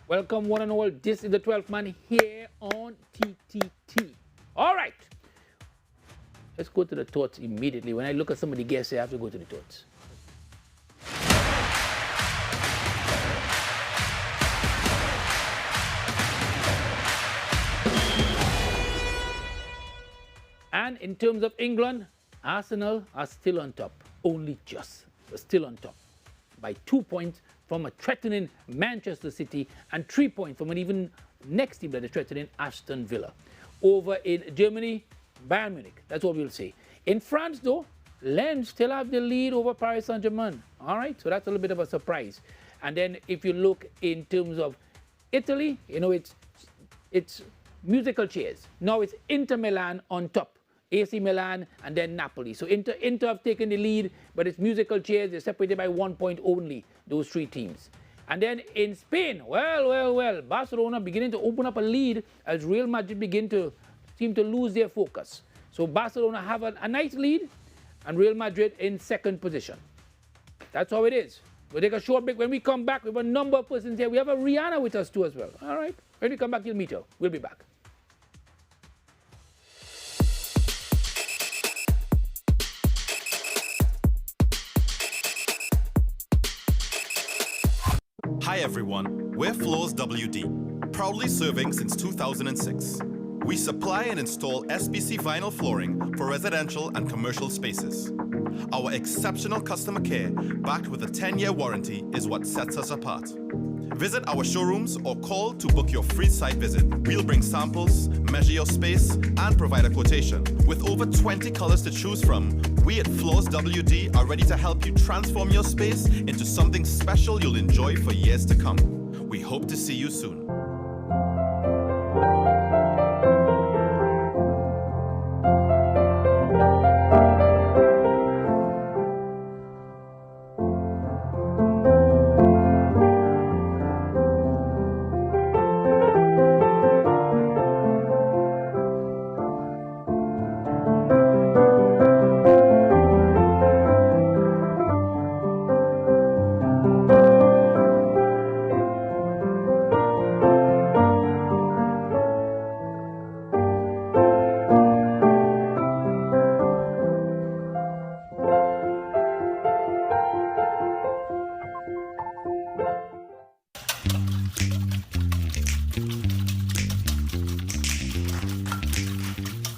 Welcome one and all. This is the 12th man here on TTT. All right. Let's go to the thoughts immediately. When I look at some of the guests, I have to go to the thoughts. And in terms of England, Arsenal are still on top. Only just, but still on top. By 2 points from a threatening Manchester City and 3 points from an even next team that is threatening Aston Villa. Over in Germany, Bayern Munich. That's what we'll say. In France, though, Lens still have the lead over Paris Saint-Germain. All right, so that's a little bit of a surprise. And then if you look in terms of Italy, you know, it's musical chairs. Now it's Inter Milan on top. AC Milan and then Napoli. So Inter have taken the lead, but it's musical chairs. They're separated by 1 point only, those three teams. And then in Spain, well, Barcelona beginning to open up a lead as Real Madrid seem to lose their focus. So Barcelona have a nice lead and Real Madrid in second position. That's how it is. We'll take a short break. When we come back, we have a number of persons here. We have a Rihanna with us too as well. All right. When we come back, you'll meet her. We'll be back. Hi everyone, we're Floors WD, proudly serving since 2006. We supply and install SPC vinyl flooring for residential and commercial spaces. Our exceptional customer care, backed with a 10-year warranty, is what sets us apart. Visit our showrooms or call to book your free site visit. We'll bring samples, measure your space, and provide a quotation. With over 20 colors to choose from, we at Floors WD are ready to help you transform your space into something special you'll enjoy for years to come. We hope to see you soon.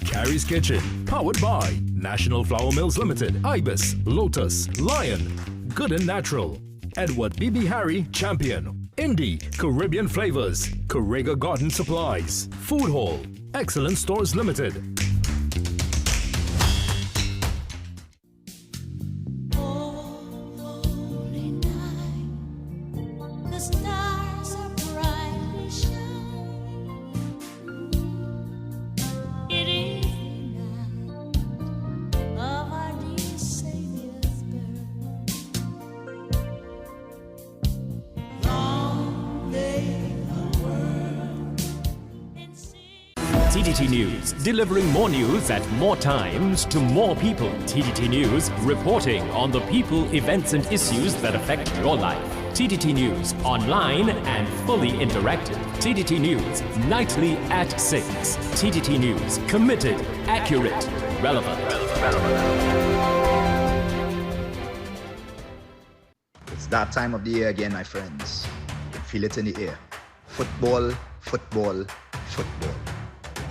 Gary's Kitchen, powered by National Flour Mills Limited, Ibis, Lotus, Lion, Good and Natural, Edward B.B. Harry, Champion, Indie, Caribbean Flavors, Correga Garden Supplies, Food Hall, Excellent Stores Limited. TTT News, delivering more news at more times to more people. TTT News, reporting on the people, events and issues that affect your life. TTT News, online and fully interactive. TTT News, nightly at 6. TTT News, committed, accurate, relevant. It's that time of the year again, my friends. You can feel it in the air. Football, football, football.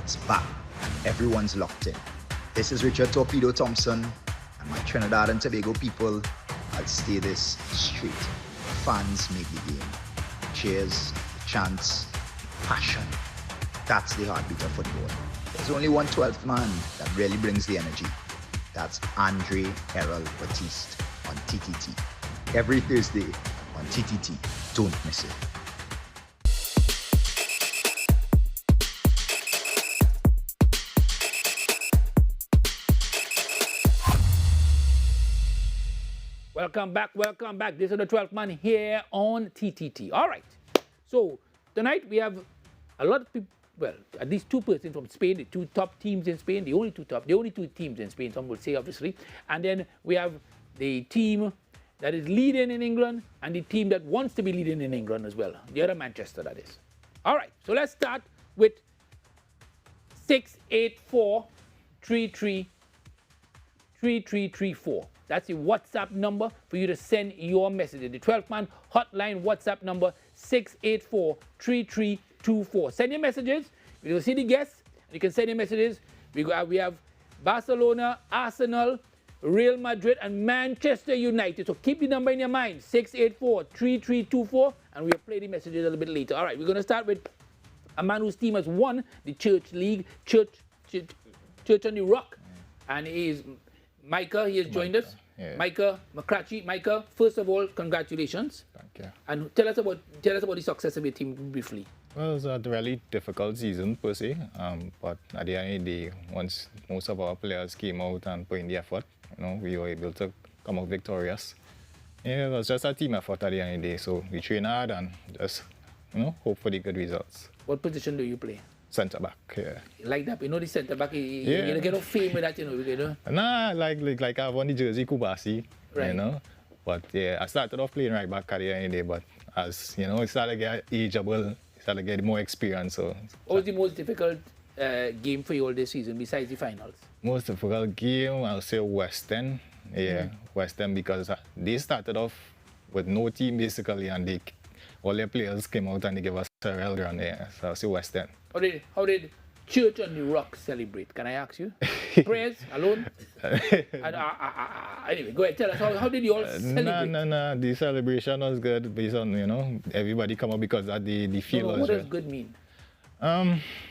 It's back. Everyone's locked in. This is Richard Torpedo Thompson, and my Trinidad and Tobago people, I'll stay this straight. Fans make the game. Cheers, chants, passion. That's the heartbeat of football. There's only one 12th man that really brings the energy. That's Andre Errol Batiste on TTT. Every Thursday on TTT. Don't miss it. Welcome back. This is the 12th man here on TTT. All right. So tonight we have a lot of people, well, at least two persons from Spain, the two top teams in Spain, the only two teams in Spain, some would say obviously. And then we have the team that is leading in England and the team that wants to be leading in England as well. The other Manchester, that is. All right, so let's start with 684-3334. That's the WhatsApp number for you to send your messages. The 12-man hotline WhatsApp number, 684-3324. Send your messages. We will see the guests. You can send your messages. We have Barcelona, Arsenal, Real Madrid, and Manchester United. So keep the number in your mind, 684-3324, and we'll play the messages a little bit later. All right, we're going to start with a man whose team has won the Church League, Church on the Rock, and he is Micah. He has joined us. Yeah. Micah McCratchy. Micah, first of all, congratulations. Thank you. And tell us about the success of your team briefly. Well, it was a really difficult season per se, but at the end of the day, once most of our players came out and put in the effort, we were able to come out victorious. Yeah, it was just a team effort at the end of the day, so we train hard and just hope for the good results. What position do you play? Centre back, yeah. Like that, the centre back, you don't get no fame with that, Nah, like I won the jersey Kubasi, right. But yeah, I started off playing right back at the end of the day, but as it started to get ageable, started to get more experience. So what was the most difficult game for you all this season besides the finals? Most difficult game, I'll say West End. Yeah, West End, because they started off with no team basically, and all their players came out and they gave us a real run there. So I'll say West End. How did Church on the Rock celebrate? Can I ask you? Prayers alone? Anyway, go ahead. Tell us, how did you all celebrate? No. The celebration was good based on, everybody come out because of the feel. What does good mean?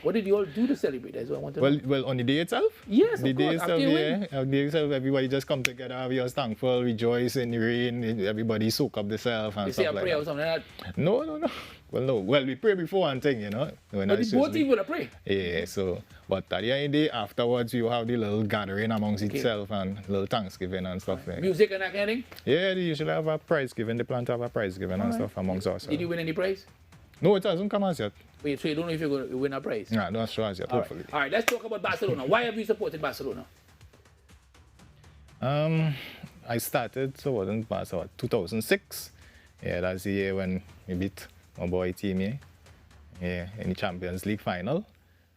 What did you all do to celebrate? That's what I want to know. Well, on the day itself? Yes, the of day course. itself, yeah. On the day itself, everybody just come together, we are thankful, rejoice in the rain, everybody soak up themselves and you stuff say a like prayer that. or something like that? No. Well, no. Well, we pray before and thing, But both people will pray? Yeah, so, but at the end of the day, afterwards, you have the little gathering amongst itself and little Thanksgiving and stuff. Right. Music and that kind of thing? Yeah, they usually have a prize giving, they plan to have a prize giving and stuff amongst us. Did you win any prize? No, it hasn't come as yet. Wait, so you don't know if you're going to win a prize? No, not sure as yet, hopefully. All right, let's talk about Barcelona. Why have you supported Barcelona? I started, so it wasn't Barcelona, 2006. Yeah, that's the year when we beat my boy team here. Yeah, in the Champions League final.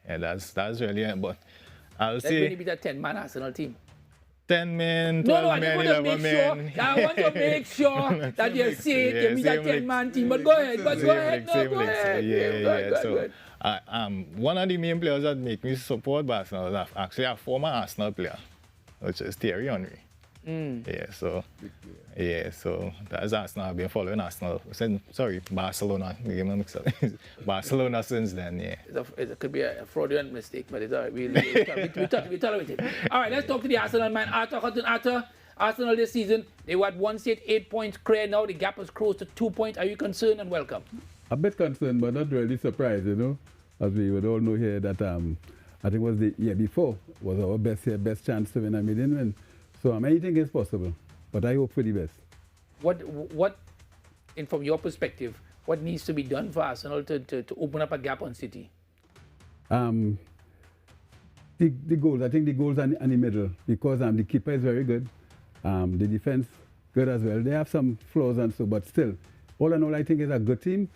Yeah, that's really it. But I'll That's say when you beat a 10-man Arsenal team. 10 men, 12 men, 11 men. I want to make sure that you see it. You beat a 10-man team. But go ahead. Go ahead. Yeah. So, one of the main players that make me support Barcelona is actually a former Arsenal player, which is Thierry Henry. Yeah, so that's Arsenal. I've been following Arsenal Barcelona. Barcelona since then, yeah. It could be a fraudulent mistake, but it's all right. We tolerate it. All right, let's talk to the Arsenal man, Arthur Hutton. Arthur, Arsenal this season, they were at 1 state, 8 points clear now. The gap is close to 2 points. Are you concerned and welcome? A bit concerned, but not really surprised, As we would all know here that I think it was the year before was our best chance to win, and we didn't win. So anything is possible, but I hope for the best. And from your perspective, what needs to be done for Arsenal to open up a gap on City? The goals. I think the goals are in the middle because the keeper is very good. The defense good as well. They have some flaws and so, but still, all in all, I think it's a good team.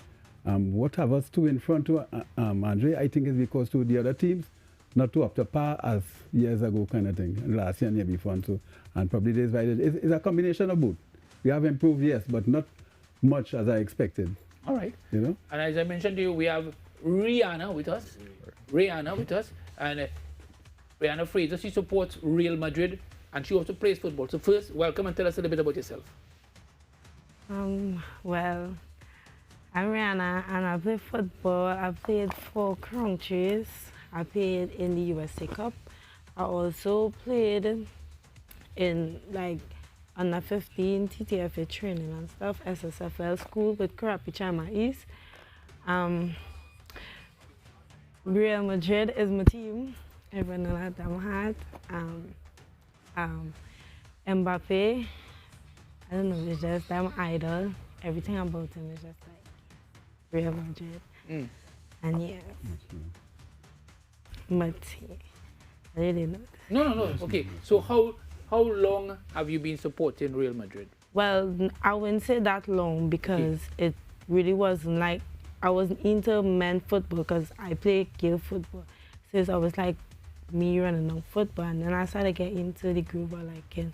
What have us two in front to Andre? I think it's because to the other teams, not to up to par as years ago kind of thing, last year and year before and so, and probably this it's a combination of both. We have improved, yes, but not much as I expected. All right. And as I mentioned to you, we have Rihanna with us. And Rihanna Fraser, she supports Real Madrid, and she also plays football. So first, welcome and tell us a little bit about yourself. Well, I'm Rihanna, and I play football. I played for countries. I played in the USA Cup. I also played in under 15 TTFA training and stuff, SSFL school with Karapi Chama East. Real Madrid is my team. Everyone knows that I'm hot. Mbappe, I don't know, it's just I'm idol. Everything about him is just like Real Madrid. And yeah. But I really know. No. Okay, so how long have you been supporting Real Madrid? Well, I wouldn't say that long because it really wasn't like I wasn't into men football because I play girl football. So it was like me running on football, and then I started getting into the groove of like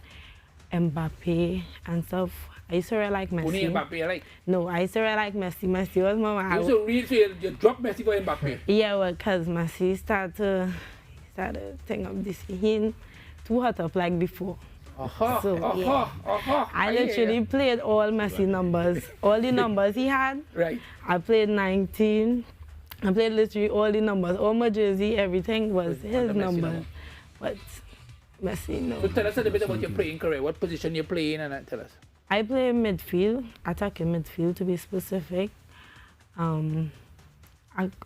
Mbappe and stuff. I used to really like Messi. Only Mbappe, right? No, I used to really like Messi. Messi was my man. You so really you drop Messi for Mbappe. Yeah, well, because Messi started thing up this. He ain't too hot up like before. I literally played all Messi numbers, all the numbers he had. Right. I played 19. I played literally all the numbers, all my jersey, everything was his number. But Messi, no. So tell us a little bit about your playing career. What position you're playing, and tell us. I play midfield, attacking midfield to be specific. I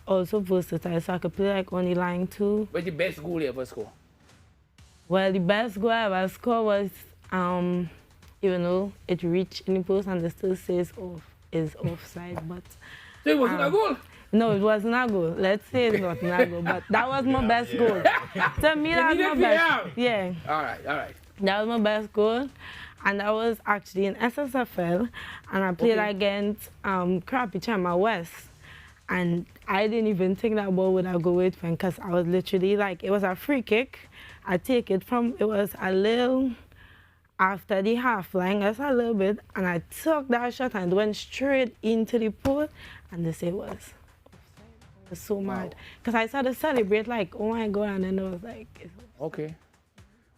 also versatile, so I could play like on the line too. What's the best goal you ever score? Well, the best goal I ever scored was, even though it reached in the post and it still says is offside, but... So it wasn't a goal? No, it wasn't a goal. Let's say it's not a goal, but that was my best goal. To me, that was my best. Yeah. All right. That was my best goal. And I was actually in SSFL, and I played against Crappie Chama West. And I didn't even think that ball would have go with him because I was literally like, it was a free kick. I take it from, it was a little after the half line, just a little bit, and I took that shot and went straight into the pool, and they say it was offside. I was so mad. Because I started to celebrate like, oh my God, and then I was like... Okay.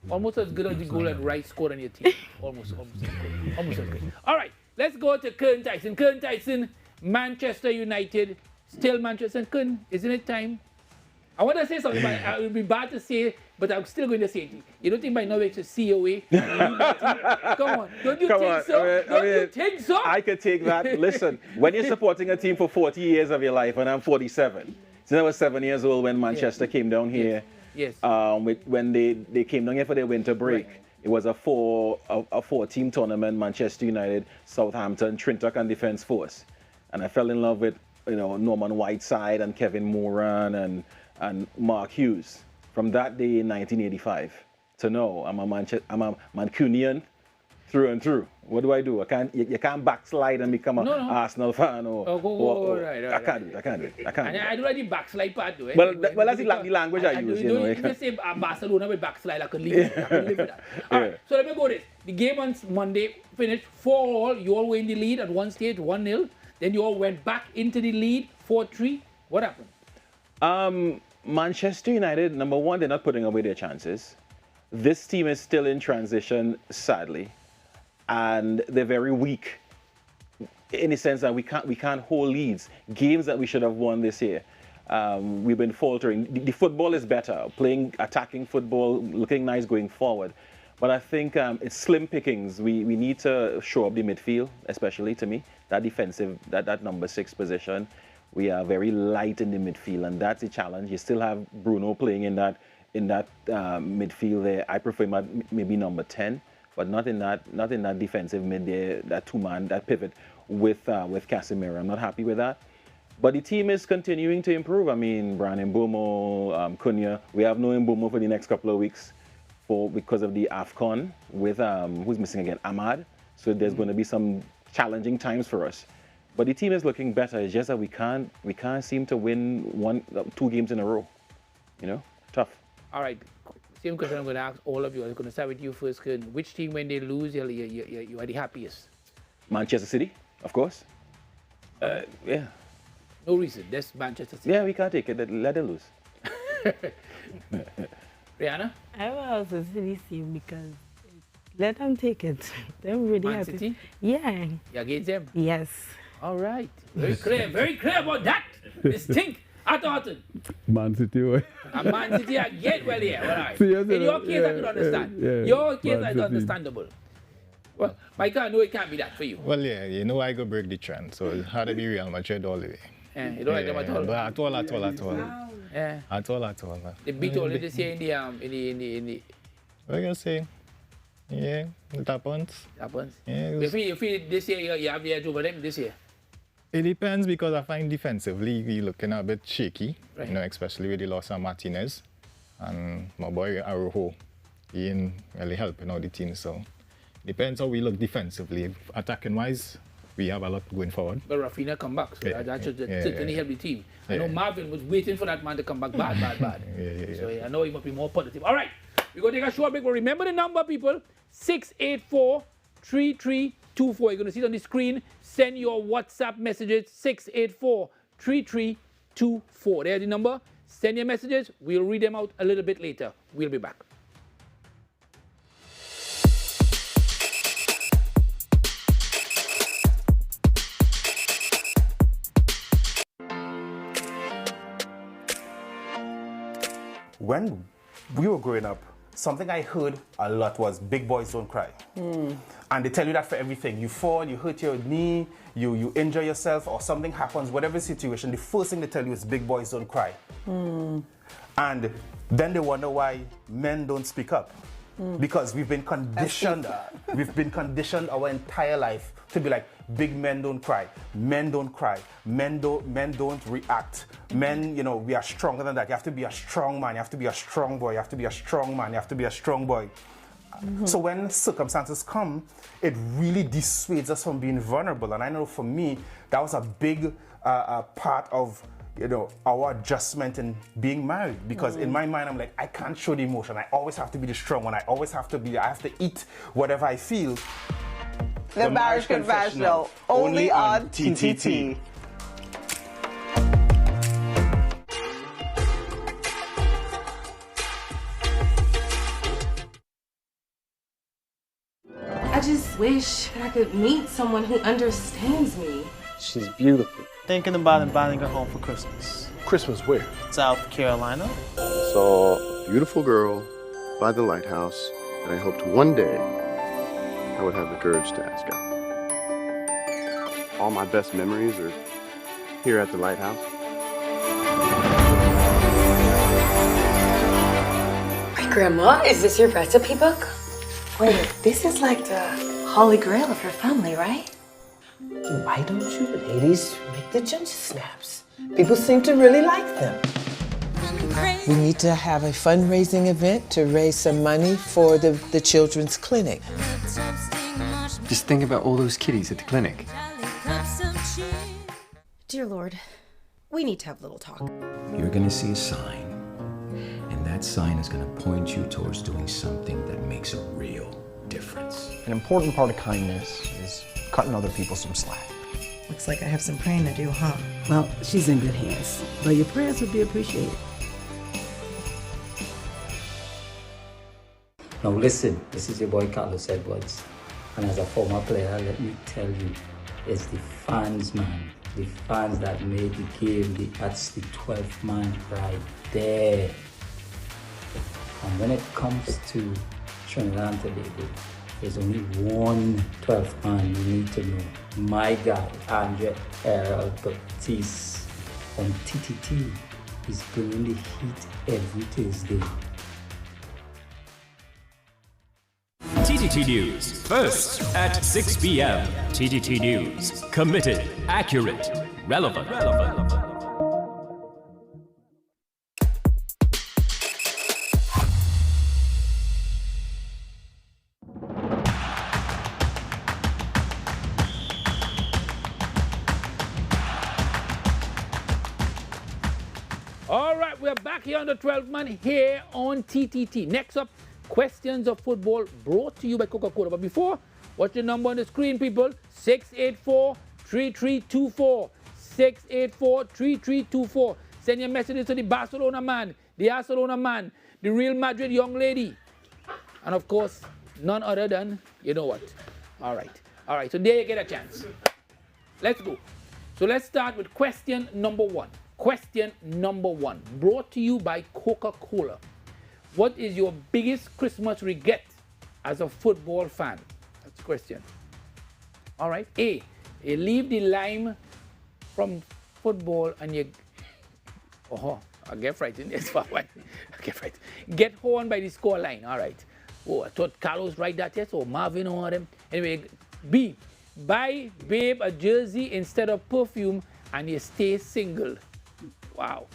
Almost as good as the goal that Rice scored on your team. Almost as good. Almost as good. All right, let's go to Kern Tyson. Kern Tyson, Manchester United, still Manchester. Kern, isn't it time? I want to say something, but it would be bad to say, but I'm still going to say it. You don't think by now it's a COA? Come on, don't you think so? Don't you think so? I could take that. Listen, when you're supporting a team for 40 years of your life, and I'm 47, so I was 7 years old when Manchester came down here. Yes. When they came down here for their winter break, it was a four-team tournament: Manchester United, Southampton, Trintock, and Defence Force. And I fell in love with Norman Whiteside and Kevin Moran and Mark Hughes. From that day in 1985 to now, I'm a Mancunian through and through. What do? You can't backslide and become an Arsenal fan right. I can't do it. And I do the backslide part though. Well, that's the language I use. You can say Barcelona with backslide, I could live with that. All right, so let me go this. The game on Monday finished 4-4. You all were in the lead at one stage, 1-0. Then you all went back into the lead, 4-3. What happened? Manchester United, number one, they're not putting away their chances. This team is still in transition, sadly. And they're very weak in the sense that we can't hold leads. Games that we should have won this year, we've been faltering. The football is better, playing attacking football, looking nice going forward. But I think it's slim pickings. We need to show up the midfield, especially to me, that defensive, that number 6 position. We are very light in the midfield, and that's a challenge. You still have Bruno playing in that midfield there. I prefer maybe number 10. But not in that defensive mid there, that 2-man, that pivot with Casemiro. I'm not happy with that. But the team is continuing to improve. I mean, Brian Mbeumo, Cunha. We have no Mbeumo for the next couple of weeks because of the AFCON with who's missing again, Ahmad. So there's going to be some challenging times for us. But the team is looking better. It's just that we can't seem to win 2 games in a row. Tough. All right. Same question I'm going to ask all of you. I'm going to start with you first, Kern. Which team, when they lose, you are the happiest? Manchester City, of course. Yeah. No reason. That's Manchester City. Yeah, we can't take it. Let them lose. Rihanna? I will also say the same because let them take it. They're really Man happy. City? Yeah. You against them? Yes. All right. Very clear about that. Distinct. Atherton. Man City. And Man City again, well, yeah, all right. See, In your case, I could understand. Your case is understandable. Well, Michael, I know it can't be that for you. Well, yeah, I go break the trend, so it's hard to be Real Madrid all the way. You don't like them at all? But at all. Yeah. At all. They beat all this year in the... What are you saying? Yeah, it happens. Yeah, You feel this year you have the edge over them this year? It depends because I find defensively we're looking a bit shaky, right. Especially with the loss of Martinez and my boy Arojo. He ain't really helping out the team, so Depends how we look defensively. Attacking wise, we have a lot going forward. But Rafinha come back, so that should certainly help the team. I know Yeah. Marvin was waiting for that man to come back bad. Yeah. So I know he must be more positive. All right, we're going to take a short break. But remember the number, people, 684-3324. You're going to see it on the screen. Send your WhatsApp messages, 684-3324. There's the number. Send your messages. We'll read them out a little bit later. We'll be back. When we were growing up, something I heard a lot was big boys don't cry. And they tell you that for everything. You fall, you hurt your knee, you injure yourself, or something happens, whatever situation, the first thing they tell you is big boys don't cry. And then they wonder why men don't speak up. Because we've been conditioned, our entire life to be like, big men don't cry, men don't cry, men don't react. Men, you know, we are stronger than that. You have to be a strong man, you have to be a strong boy, you have to be a strong man, you have to be a strong boy. So when circumstances come, it really dissuades us from being vulnerable. And I know for me, that was a big part of, you know, our adjustment in being married, because in my mind I'm like, I can't show the emotion. I always have to be the strong one. I have to eat whatever I feel. The Marriage Confessional, only on TTT. I just wish that I could meet someone who understands me. She's beautiful. Thinking about inviting her home for Christmas. Christmas where? South Carolina. Saw a beautiful girl by the lighthouse, and I hoped one day I would have the courage to ask out. All my best memories are here at the lighthouse. Wait, Grandma, is this your recipe book? Wait, this is like the holy grail of your family, right? Why don't you ladies make the ginger snaps? People seem to really like them. We need to have a fundraising event to raise some money for the children's clinic. Just think about all those kiddies at the clinic. Dear Lord, we need to have a little talk. You're gonna see a sign, and that sign is gonna point you towards doing something that makes a real difference. An important part of kindness is cutting other people some slack. Looks like I have some praying to do, huh? Well, she's in good hands, but your prayers would be appreciated. Now listen, this is your boy Carlos Edwards, and as a former player, let me tell you, it's the fans, man. The fans that made the game, that's the 12th man right there. And when it comes to Trinidad and Tobago, there's only one 12th man you need to know. My guy, Andre Errol Baptiste on TTT. He's bringing the heat every Tuesday. TTT News, first at 6 p.m. TTT News, committed, accurate, relevant. All right, we're back here on the 12th man here on TTT. Next up, questions of football brought to you by Coca-Cola. But before, watch the number on the screen, people. 684-3324. 684-3324. Send your messages to the Barcelona man, the Barcelona man, the Real Madrid young lady. And of course, none other than, you know what. All right, so there you get a chance. Let's go. So let's start with question number one. Question number one, brought to you by Coca-Cola. What is your biggest Christmas regret as a football fan? That's the question. All right. A, you leave the lime from football and you... Oh, I get frightened. Yes, I get frightened. Get horned by the score line. All right. Oh, I thought Carlos write that, yes, or Marvin or them. Anyway, B, buy babe a jersey instead of perfume and you stay single. Wow.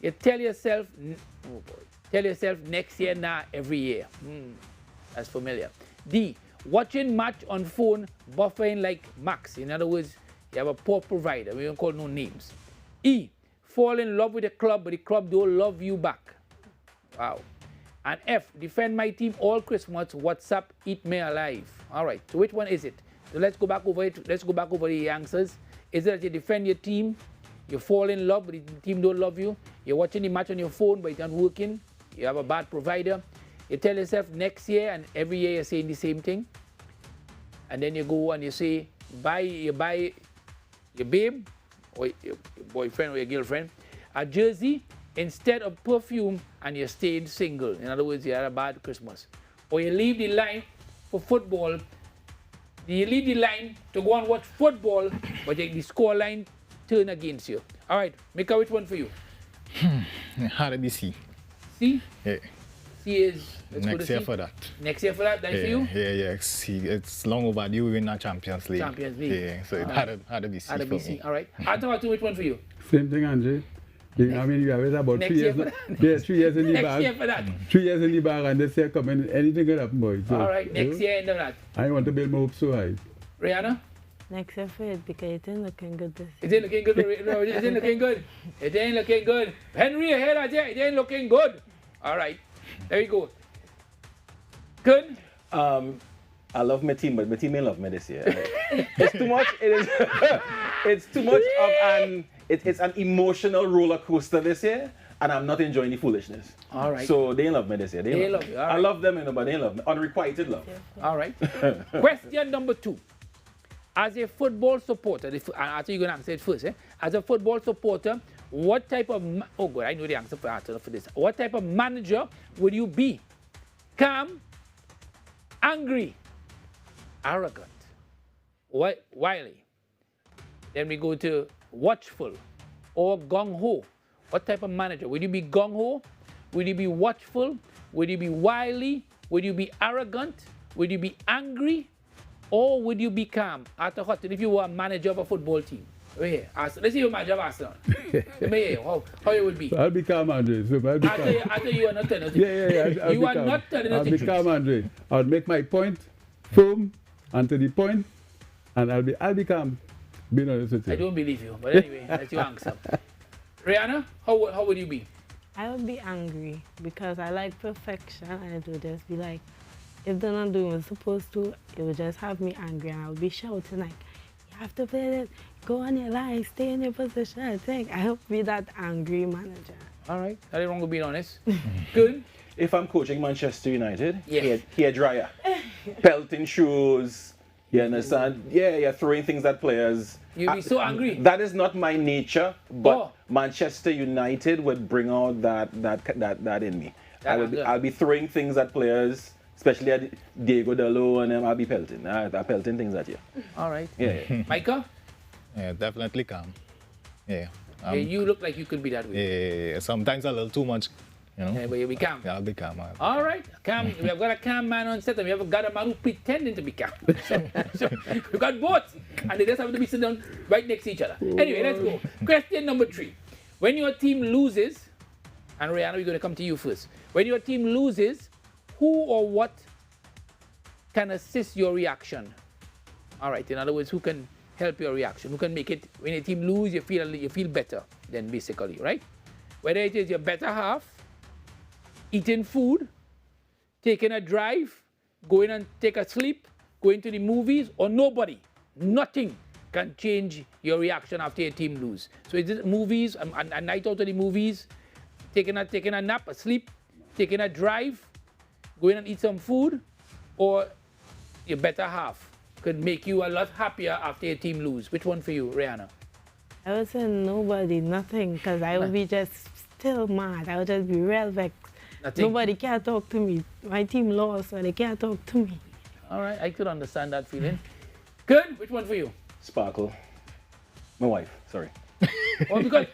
You tell yourself, oh boy. Tell yourself next year, nah, every year. That's familiar. D, watching match on phone, buffering like Max. In other words, you have a poor provider. We don't call no names. E, fall in love with the club, but the club don't love you back. Wow. And F, defend my team all Christmas, WhatsApp, eat me alive. All right, so which one is it? So let's go back over it. Let's go back over the answers. Is it that you defend your team, you fall in love, but the team don't love you, you're watching the match on your phone, but it's not working, you have a bad provider, you tell yourself next year, and every year you're saying the same thing, and then you go and you say, you buy your babe, or your boyfriend or your girlfriend, a jersey instead of perfume, and you're staying single. In other words, you had a bad Christmas. Or you leave the line for football, you leave the line to go and watch football, but the score line turn against you. All right, Mika, which one for you? How to be C. C? Yeah. C is... Next year for that. Next year for that? That for you? Yeah. C. It's long overdue. We win our Champions League. Champions League. Yeah, so it had to be C for me. All right. Arthur, which one for you? Same thing, Andre. I mean, you have it about 3 years. Yeah, 3 years in the bag. Next year for that. 3 years in the bag, and this year coming, anything could happen, boy. So, all right, next year end of that. I want to build my hopes so high. Rihanna? Next year for it, because it ain't looking good this year. It ain't looking good. No, it ain't looking good. It ain't looking good. Henry, ahead of it ain't looking good. All right, there you go. Good? I love my team, but my team ain't love me this year. It's too much. It is. It's too much of an. It's an emotional roller coaster this year, and I'm not enjoying the foolishness. All right. So they ain't love me this year. They love you. All right. I love them, but they ain't love me. Unrequited love. All right. Question number 2. As a football supporter, I think you're going to answer it first. As a football supporter, what type of... Oh, good. I know the answer for this. What type of manager would you be? Calm, angry, arrogant, wily. Then we go to watchful or gung-ho. What type of manager? Would you be gung-ho? Would you be watchful? Would you be wily? Would you be arrogant? Would you be angry? Or would you be calm? Arthur Hutton, if you were a manager of a football team. Let's see you manager of Arsenal. How you would be? I'll be calm, Andre. So I'll be calm. Arthur, you are not telling us. Yeah. You are not telling us the truth. I'll be calm, Andre. I'll make my point firm and to the point, and I'll be calm. Being honest with you. I don't believe you, but anyway, that's your answer. Rihanna, how would you be? I would be angry because I like perfection, and it would just be like, if they're not doing what they're supposed to, it would just have me angry, and I would be shouting like, you have to play this, go on your line, stay in your position. I think I would be that angry manager. All right, nothing wrong with being honest. Good. If I'm coaching Manchester United, hair dryer, pelting shoes, you understand? Yeah, you're throwing things at players. You'd be so angry. That is not my nature, but Manchester United would bring out that in me. I'll be throwing things at players, especially at Diego Dallo, and I'll be pelting. I'll pelting things at you. All right. Yeah. Micah? Yeah, definitely calm. Yeah. You look like you could be that way. Yeah. Sometimes a little too much. You know? Yeah, but you'll be calm. Yeah, I'll be calm. All right, calm. We have got a calm man on set, and we have got a man who pretending to be calm. So we've got both, and they just have to be sitting down right next to each other. Anyway, let's go. Question number 3. When your team loses, and Rihanna, we're going to come to you first. When your team loses, who or what can assist your reaction? All right, in other words, who can help your reaction? Who can make it, when your team loses, you feel better, then basically, right? Whether it is your better half, eating food, taking a drive, going and take a sleep, going to the movies, or nobody, nothing can change your reaction after your team lose. So is it movies, a night out to the movies, taking a nap, a sleep, taking a drive, going and eat some food, or your better half could make you a lot happier after your team lose? Which one for you, Rihanna? I would say nobody, nothing, because I would be just still mad. I would just be real vexed. Nothing. Nobody can talk to me. My team lost, so they can't talk to me. All right, I could understand that feeling. Good. Which one for you? Sparkle. My wife, sorry. Oh, because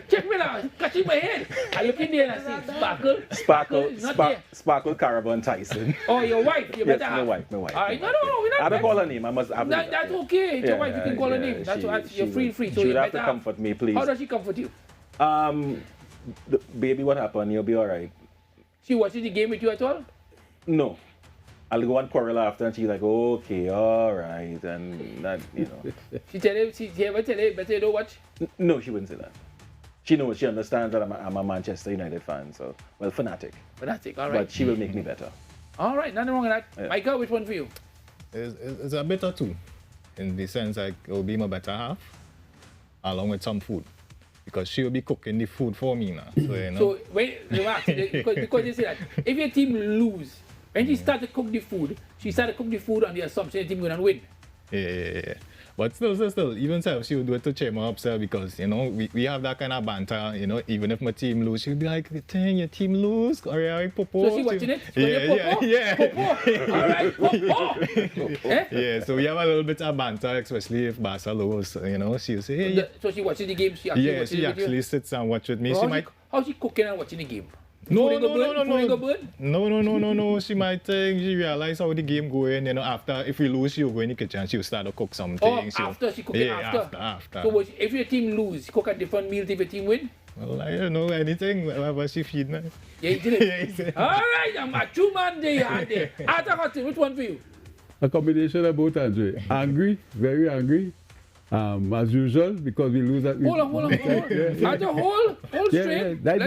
check me out, catching my head. I look in there and I see Sparkle Caravan Tyson. Oh, your wife, your better half. My wife. All right, no, we're not. I don't call her name. I must. That's okay. It's your wife. You can call her name. That's you're free. So you have to comfort me, please. How does she comfort you? Baby, what happened? You'll be all right. She watches the game with you at all? No. I'll go and quarrel after, and she's like, okay, all right, and that, you know. She ever tell you, better you don't watch? No, she wouldn't say that. She knows, she understands that I'm a Manchester United fan, so, well, fanatic. Fanatic, all right. But she will make me better. All right, nothing wrong with that. Yeah. Michael, which one for you? It's a better two, in the sense like it will be my better half, along with some food. Because she will be cooking the food for me now. So, you know. So, wait, because you say that, if your team lose, when she start to cook the food, she start to cook the food on the assumption the team going to win. Yeah. But still, even so, she would do it to cheer me up, sir, because, you know, we have that kind of banter, you know, even if my team lose, she'll be like, dang, your team lose, or yeah, Popo. So she watching it? Yeah. Popo. All right, Popo. Yeah, so we have a little bit of banter, especially if Barca lose, you know, she'll say, hey. So she watches the game, she actually sits and watch with me. How she cooking and watching the game? No. She might think she realize how the game going. You know, after if we lose, she'll go in the kitchen. She'll start to cook something. After she cooking after. So if your team lose, she cook a different meal if your team win. Well, I don't know anything. Whatever she feed me. Yeah, you did it. All right, I'm a true man there. Arthur, which one for you? A combination of both, Andre. Angry, very angry. As usual, because we lose that. Hold on. Arthur, hold straight. That's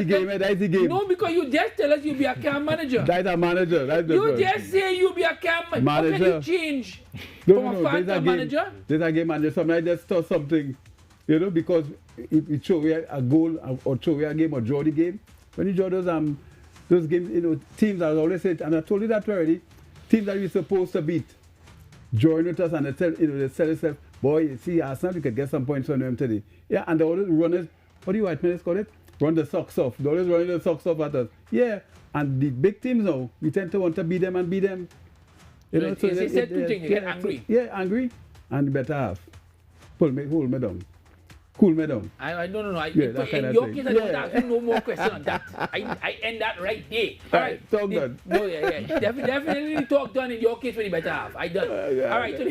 the game. No, because you just tell us you'll be a camp manager. That's a manager. You just say you'll be a camp manager. How can you change from a fan to a manager? There's a game manager. Sometimes I just thought something, you know, because it show we a goal or show we a game or draw the game. When you draw those games, you know, teams, I always said, and I told you that already, teams that we're supposed to beat, join with us and they tell themselves, boy, you see, Arsenal, you could get some points on them today. Yeah, and they always run it, what do you white men call it? Run the socks off. They always running the socks off at us. Yeah, and the big teams now, we tend to want to beat them. You know, so they said two things, they get angry. Yeah, angry, and better half. Hold me down. Cool me down. I don't know. In your case, I don't ask you no more question on that. I end that right there. All right, talk done. No, definitely talk done in your case when you better have. I done. All right, so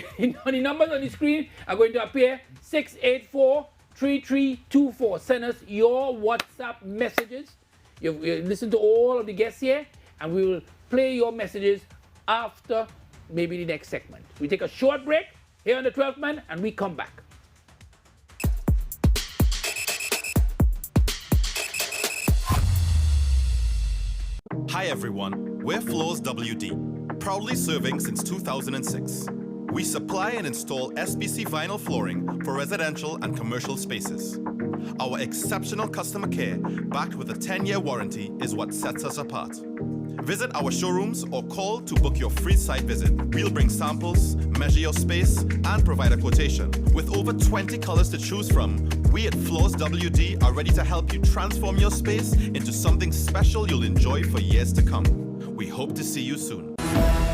the numbers on the screen are going to appear 684-3324. Send us your WhatsApp messages. You listen to all of the guests here, and we will play your messages after maybe the next segment. We take a short break here on the 12th Man, and we come back. Hi everyone, we're Floors WD, proudly serving since 2006. We supply and install SBC vinyl flooring for residential and commercial spaces. Our exceptional customer care, backed with a 10-year warranty, is what sets us apart. Visit our showrooms or call to book your free site visit. We'll bring samples, measure your space, and provide a quotation. With over 20 colors to choose from, we at Floors WD are ready to help you transform your space into something special you'll enjoy for years to come. We hope to see you soon.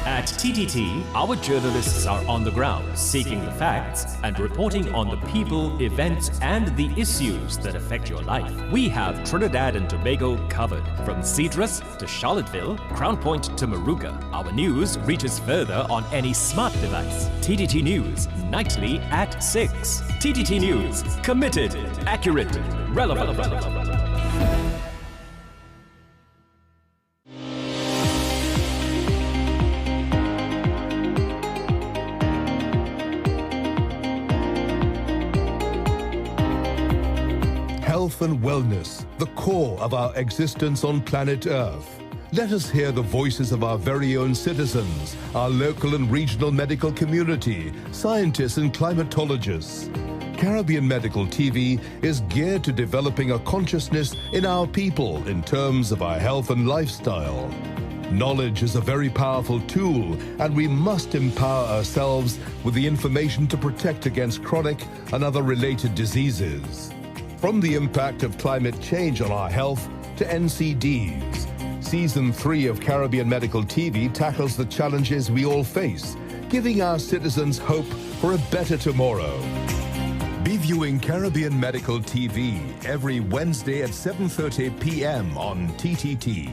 At TTT, our journalists are on the ground, seeking the facts and reporting on the people, events, and the issues that affect your life. We have Trinidad and Tobago covered, from Cedrus to Charlottesville, Crown Point to Moruga. Our news reaches further on any smart device. TTT News, nightly at 6. TTT News, committed, accurate, relevant. Health and wellness, the core of our existence on planet Earth. Let us hear the voices of our very own citizens, our local and regional medical community, scientists and climatologists. Caribbean Medical TV is geared to developing a consciousness in our people in terms of our health and lifestyle. Knowledge is a very powerful tool, and we must empower ourselves with the information to protect against chronic and other related diseases. From the impact of climate change on our health to NCDs, Season 3 of Caribbean Medical TV tackles the challenges we all face, giving our citizens hope for a better tomorrow. Be viewing Caribbean Medical TV every Wednesday at 7:30 p.m. on TTT.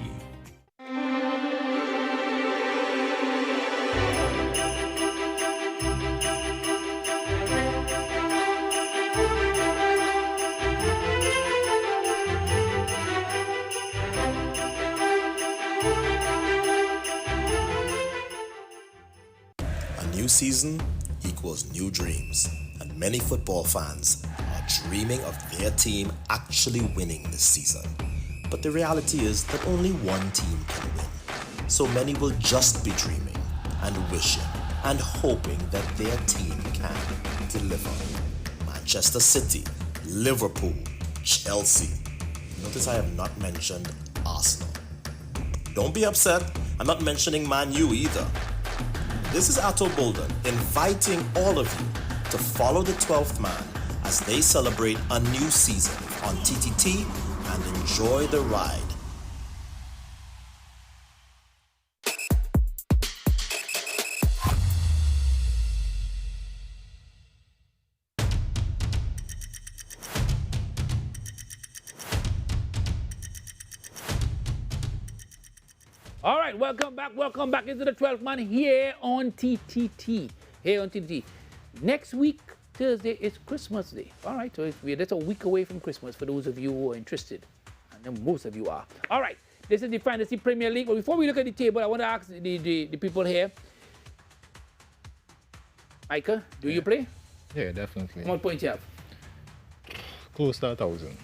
season equals new dreams, and many football fans are dreaming of their team actually winning this season. But the reality is that only one team can win. So many will just be dreaming and wishing and hoping that their team can deliver. Manchester City, Liverpool, Chelsea. Notice I have not mentioned Arsenal. Don't be upset, I'm not mentioning Man U either. This is Atto Bolden inviting all of you to follow the 12th man as they celebrate a new season on TTT and enjoy the ride. All right, welcome back into the 12th man here on TTT. Next week, Thursday, is Christmas Day. All right, so that's a week away from Christmas for those of you who are interested. And then most of you are. All right, this is the Fantasy Premier League. But before we look at the table, I want to ask the people here. Micah, do you play? Yeah, definitely. What points you have? Close to 1,000.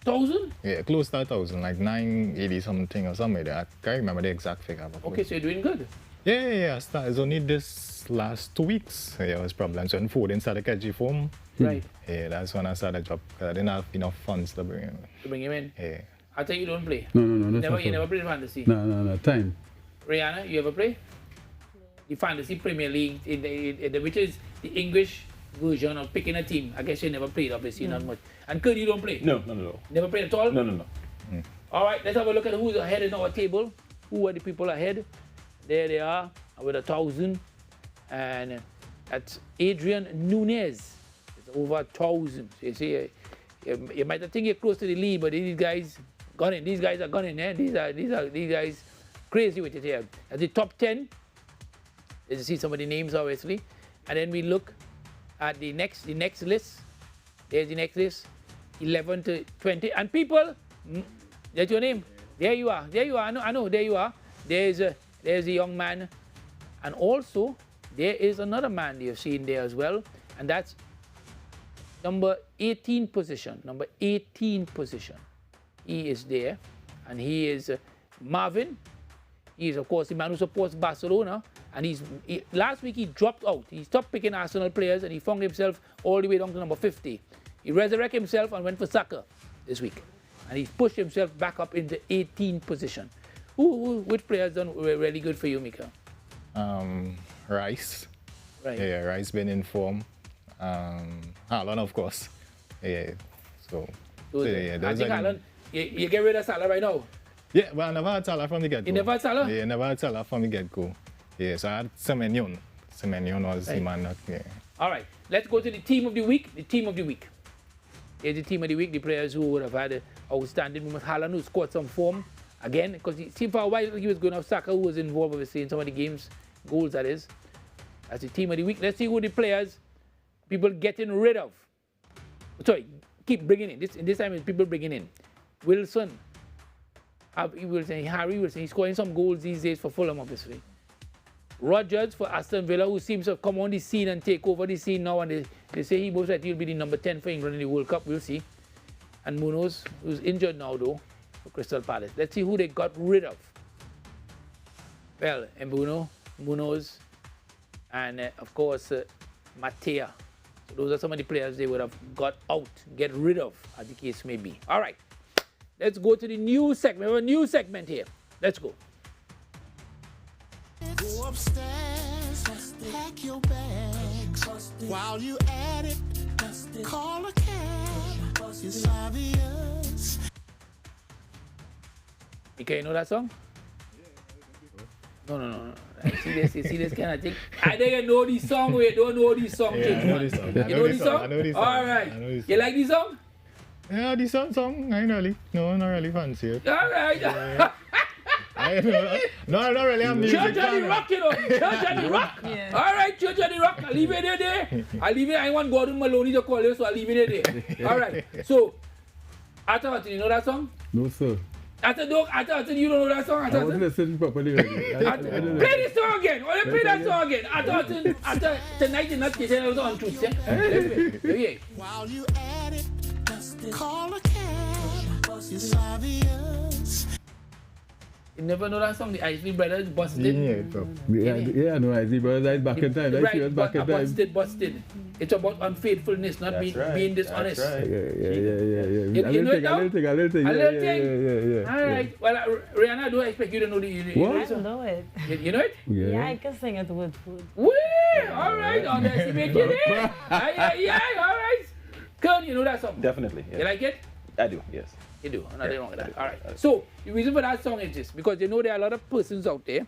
1,000? Yeah, close to 1,000, like 980 something or something like that. I can't remember the exact figure. Okay, so you're doing good. Yeah. It's only this last 2 weeks. Yeah, it was problems when Foden started catching form. Right. Yeah, that's when I started job. I didn't have enough funds to bring him. In? Yeah. I tell you don't play. No. You never played fantasy? No. Time. Rihanna, you ever play? The Fantasy Premier League, which is the English version of picking a team. I guess you never played, obviously, not much. And Kurt, you don't play? No. Never played at all? No. All right, let's have a look at who's ahead in our table. Who are the people ahead? There they are with 1,000. And that's Adrian Nunez. It's over 1,000. So you see, you might think you're close to the lead, but these guys gunning. These guys are gunning. These guys crazy with it here. At the top 10, as you see some of the names, obviously. And then we look at the next list. There's the next list. 11 to 20. And people, that's your name. There you are. I know. There you are. There's a young man. And also, there is another man you've seen there as well. And that's number 18 position. He is there. And he is Marvin. He is, of course, the man who supports Barcelona. And last week he dropped out. He stopped picking Arsenal players and he found himself all the way down to number 50. He resurrected himself and went for Saka this week. And he's pushed himself back up into 18th position. Which players done really good for you, Mika? Rice. Right. Yeah, Rice been in form. Haaland, of course. Yeah. So I think Haaland, you get rid of Salah right now? Yeah, well, I never had Salah from the get-go. You never had Salah? Yeah, never had Salah from the get-go. Yeah, so I had Semenyo. Semenyo was the man that, yeah. All right, let's go to the team of the week. Here's the team of the week, the players who would have had an outstanding moment. Haaland, who scored some form again, because for a while he was going off. Saka, who was involved, obviously, in some of the games, goals that is. That's the team of the week. Let's see who the players people getting rid of. Sorry, keep bringing in. This time it's people bringing in. Wilson. Harry Wilson, he's scoring some goals these days for Fulham, obviously. Rodgers for Aston Villa, who seems to come on the scene and take over the scene now, and they say he most likely will be the number 10 for England in the World Cup. We'll see. And Munoz, who's injured now, though, for Crystal Palace. Let's see who they got rid of. Well, Mbuno, Munoz, and of course, Matea. So those are some of the players they would have get rid of, as the case may be. All right. Let's go to the new segment. We have a new segment here. Let's go. Go upstairs, pack your bags. While you at it, call a cab. It's obvious. Okay, you know that song? No. You see this kind of thing? I think you know this song, or you don't know this song. Yeah, I know this song. You know this song? I know this song. All right. You like this song? Yeah, this song, I not really fancy it. All right. Yeah. No, not really. I'm Church of the Rock, you know. Church of the Rock. Yeah. All right, Church of the Rock. I'll leave it there. I want Gordon Maloney to call you, so I'll leave it there. All right. So, after what, you know that song? No, sir. I thought you don't know that song. I wasn't listening properly. Play this song again. Or play that song again. I thought tonight you're not getting it on truth. Yeah. While you at it, call a cab. It's obvious. You never know that song, the Isley Brothers, Busted? Yeah, no, Isley Brothers, back in time. Right, back in time. Busted. It's about unfaithfulness, not being dishonest. Yeah. You know it now? A little thing. Yeah. All right. Well, Rihanna, I don't expect you to know the What? I know it. You know it? Yeah, I can sing it with food. Woo! All right, underestimate you there. Yeah, all right. Kurt, you know that song? Definitely. Yes. You like it? I do, yes. You do. Nothing wrong with that. All right. So the reason for that song is this, because you know there are a lot of persons out there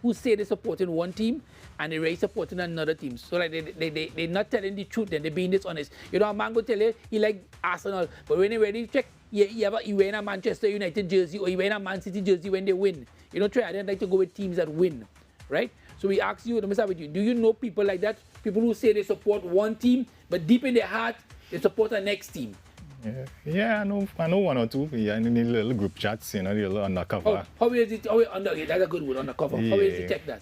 who say they're supporting one team and they're really supporting another team. So like they're not telling the truth, then they're being dishonest. You know, a man go tell you he like Arsenal, but when they ready to check, he wearing a Manchester United jersey or he wearing a Man City jersey when they win. You know, I don't like to go with teams that win, right? So we ask you, let me start with you. Do you know people like that? People who say they support one team, but deep in their heart, they support the next team. Yeah, I know one or two. Yeah, in the little group chats, you know, the little undercover. How is it? That's a good word, undercover. Yeah. How is it check that?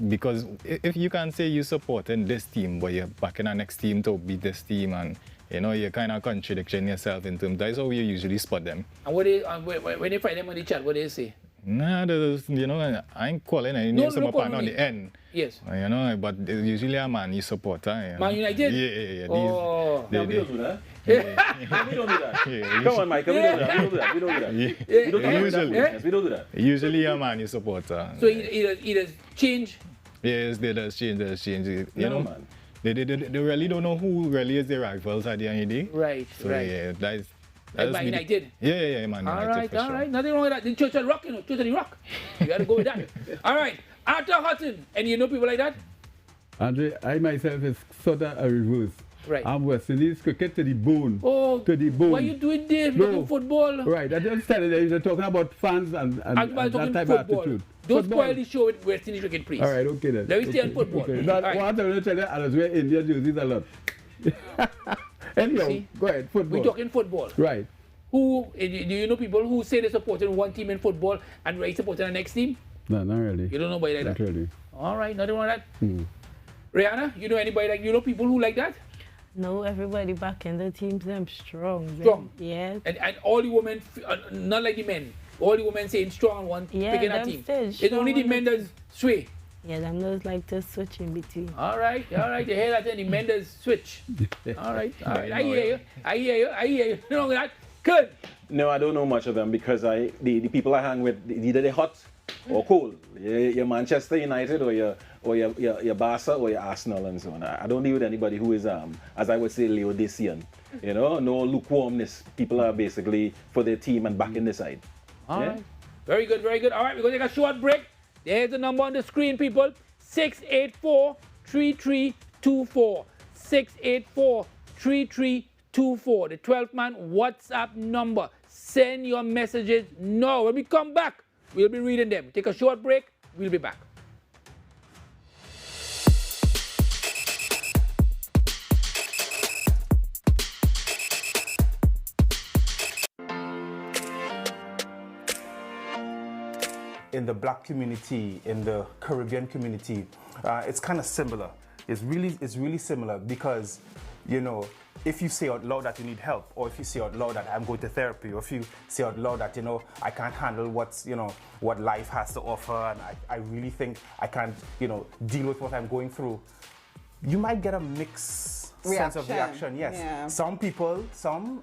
Because if you can say you supporting this team, but you're backing the next team to beat this team, and you know you're kind of contradicting yourself in terms. That's how you usually spot them. And what they when you find them on the chat, what do they say? Nah, you know, I ain't calling any names on the end. Yes. You know, but usually a Man U supporter. You know? Man United? Yeah. No, we don't do that. We don't do that. Come on, Michael, we don't do that. We don't do that. Usually a Man U supporter. So he does change? Yes, they does change. You know, man. They really don't know who really is their rivals at the end of the day. Right, so, right. Yeah, that's Man United? Yeah, Man United. All right. Nothing wrong with that. The Church of Rock, you know, Church of the Rock. You got to go with that. All right. Arthur Hutton. And you know people like that? Andre, I myself is sort of a reverse. Right. I'm West Indies cricket to the bone. Oh, to the bone. What you doing there? No. Football? Right. I just started there. You're talking about fans and that type of attitude. Don't spoil the show with West Indies cricket, please. All right, okay then. Let me stay on football. Okay. What I'm going to tell you, I was wearing Indian jerseys a lot. Anyhow, go ahead, football. We're talking football. Right. Do you know people who say they're supporting one team in football and really supporting the next team? No, not really. You don't know anybody like that? Not really. All right, nothing wrong with that. Rihanna, you know anybody like, you know people who like that? No, everybody back in the teams, them strong. Strong? Yeah. And all the women, not like the men, all the women saying strong one, picking a team. It's only the men that sway. Yeah, them those like to switch in between. All right. You hear that? The men that switch. All right. I hear you. You know that? Good. No, I don't know much of them because the people I hang with, either they're hot or cold. You're Manchester United or you're Barca or you're Arsenal and so on. I don't deal with anybody who is, as I would say, Laodicean. You know, no lukewarmness. People are basically for their team and backing the side. All right. Very good. All right, we're going to take a short break. There's the number on the screen, people. 684-3324. 684-3324. The 12-man WhatsApp number. Send your messages now. When we come back, we'll be reading them. Take a short break. We'll be back. In the black community, in the Caribbean community, it's kind of similar. It's really similar because, you know, if you say out loud that you need help, or if you say out loud that I'm going to therapy, or if you say out loud that, you know, I can't handle what life has to offer, and I really think I can't, you know, deal with what I'm going through, you might get a mixed sense of reaction. Yes. Yeah. Some people,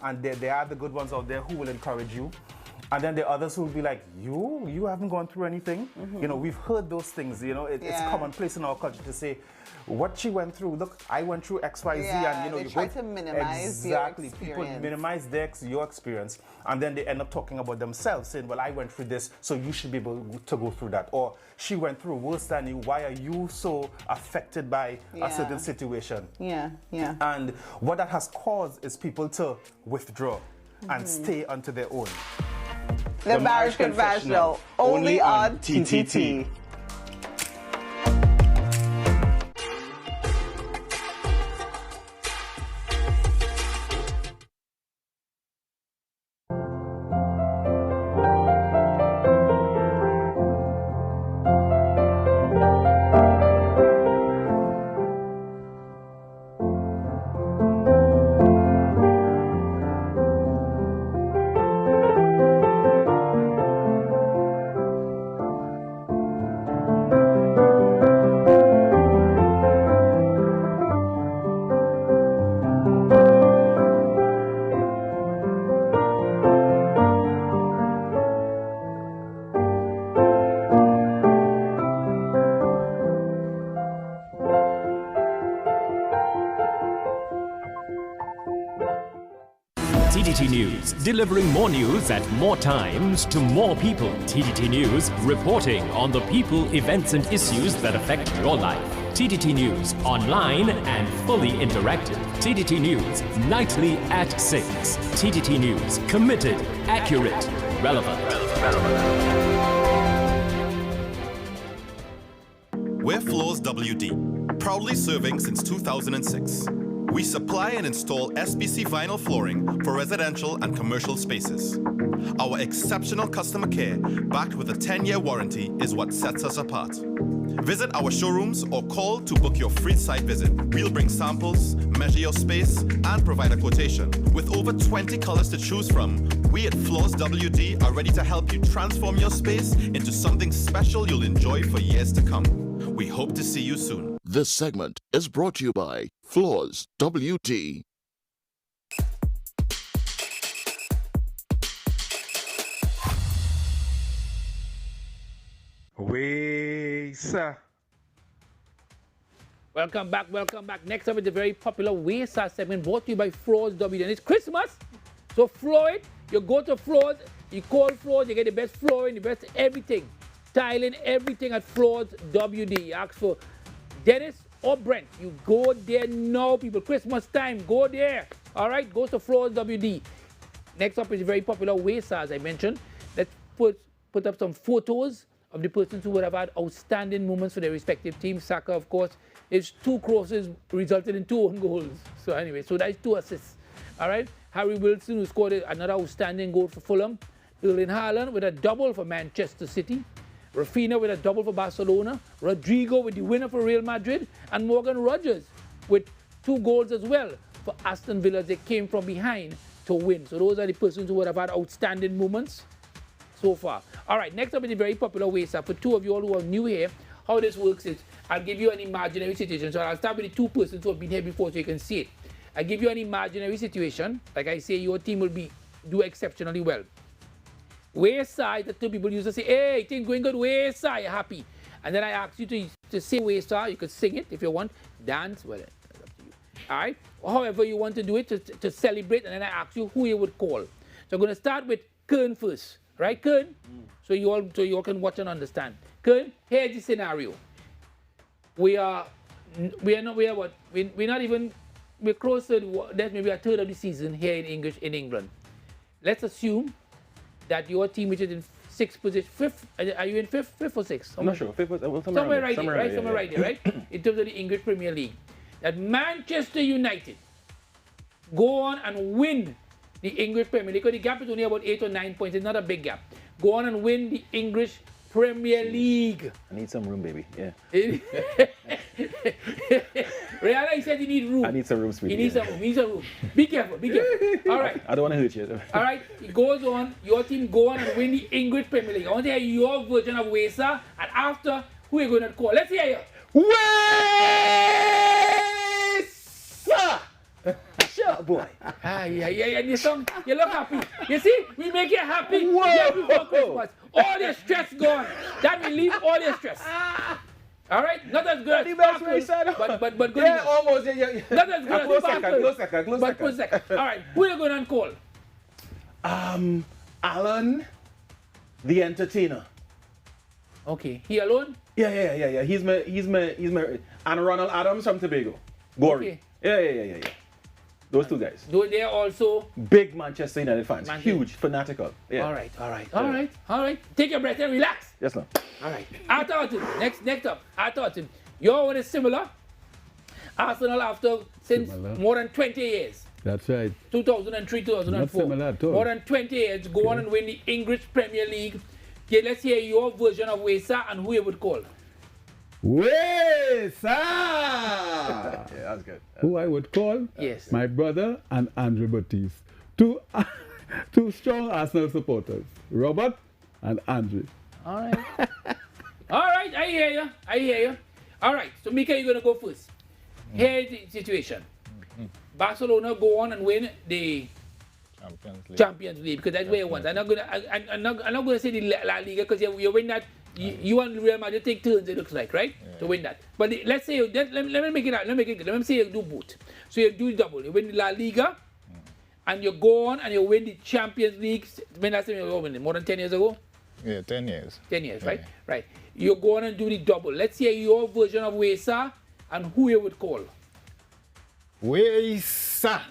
and there are the good ones out there who will encourage you. And then the others will be like, you haven't gone through anything. Mm-hmm. You know, we've heard those things. You know, it's commonplace in our culture to say, what she went through, look, I went through X, Y, Z, and you know, they try to minimize your experience. People minimize your experience, and then they end up talking about themselves, saying, well, I went through this, so you should be able to go through that. Or she went through worse than you, why are you so affected by a certain situation? Yeah. And what that has caused is people to withdraw and stay onto their own. The Marriage Confessional, only on TTT. TTT News, delivering more news at more times to more people. TTT News, reporting on the people, events and issues that affect your life. TTT News, online and fully interactive. TTT News, nightly at 6. TTT News, committed, accurate, relevant. We're Floors WD, proudly serving since 2006. We supply and install SBC vinyl flooring for residential and commercial spaces. Our exceptional customer care, backed with a 10-year warranty, is what sets us apart. Visit our showrooms or call to book your free site visit. We'll bring samples, measure your space, and provide a quotation. With over 20 colors to choose from, we at Floors WD are ready to help you transform your space into something special you'll enjoy for years to come. We hope to see you soon. This segment is brought to you by Floors WD. Wesa. Welcome back, welcome back. Next up is the very popular Wesa segment brought to you by Floors WD. And it's Christmas, so floor it. You go to Floors, you call Floors, you get the best flooring, the best everything. Styling, everything at Floors WD. You ask for Dennis or Brent. You go there now, people. Christmas time, go there. All right, go to Floors WD. Next up is a very popular Wesa, as I mentioned. Let's put up some photos of the persons who would have had outstanding moments for their respective teams. Saka, of course, his 2 crosses resulted in 2 own goals. So anyway, so that's 2 assists. All right, Harry Wilson, who scored another outstanding goal for Fulham. Erling Haaland with a double for Manchester City. Rafinha with a double for Barcelona. Rodrigo with the winner for Real Madrid. And Morgan Rogers with 2 goals as well for Aston Villa. They came from behind to win. So those are the persons who would have had outstanding moments so far. All right, next up is the very popular Wesa. For 2 of you all who are new here, how this works is I'll give you an imaginary situation. So I'll start with the 2 persons who have been here before so you can see it. I give you an imaginary situation. Like I say, your team will do exceptionally well. Wesa, the 2 people used to say, hey, things going good, Wesa, you're happy. And then I ask you to say Wesa. You could sing it if you want. Dance, well, that's up to you. All right? However you want to do it to celebrate, and then I ask you who you would call. So I'm going to start with Kern first. Right, Kern? So you all can watch and understand. Kern, here's the scenario. We're close to that maybe a third of the season here in England. Let's assume that your team, which is in 6th position, 5th, are you in 5th or 6th? I'm not sure. 5th, somewhere right there, right? Somewhere right there, right? In terms of the English Premier League. That Manchester United go on and win the English Premier League, because the gap is only about 8 or 9 points. It's not a big gap. Go on and win the English Premier League. I need some room, baby. Yeah. Rihanna, he said you need room. I need some room, sweetie. He needs some room. He needs some room. Be careful. Be careful. All right. I don't want to hurt you. All right. It goes on. Your team go on and win the English Premier League. I want to hear your version of Wesa, and after, who are you going to call? Let's hear you. Wesa! Sure, boy. Yeah. And you look happy. You see, we make you happy. Yeah, before Christmas. All your stress gone. That will leave all your stress. All right, not as good as Sparkle, but good yeah, enough. almost. Yeah. Not as good as Sparkle, close second. All right, who are you going to call? Alan, the entertainer. Okay, he alone? Yeah. He's my. And Ronald Adams from Tobago. Gory. Okay. Yeah. Those 2 guys. They're also big Manchester United fans. Huge, fanatical. Yeah. All right. Take your breath and relax. Yes, ma'am. All right. Arthur, next up. Arthur, your one is similar. Arsenal since more than 20 years. That's right. 2003, 2004. Not similar at all. More than 20 years. Go on and win the English Premier League. Okay, let's hear your version of Wesa and who you would call. Wesa! Yeah, that's good. Who I would call? Yes. My brother and Andre Baptiste. 2 strong Arsenal supporters. Robert and Andre. All right, I hear you. All right, so Mika, you're going to go first. Here's the situation. Barcelona go on and win the Champions League because that's where you want. I'm not going to say the La Liga because you win that. You and Real Madrid take turns, it looks like, right? Yeah. To win that. But let's say, let me make it out. Let me say you do both. So you do double. You win the La Liga and you go on and you win the Champions League. When last time you won it? More than 10 years ago? Yeah, 10 years. 10 years, right? Right. You go on and do the double. Let's hear your version of Wesa and who you would call. Wesa.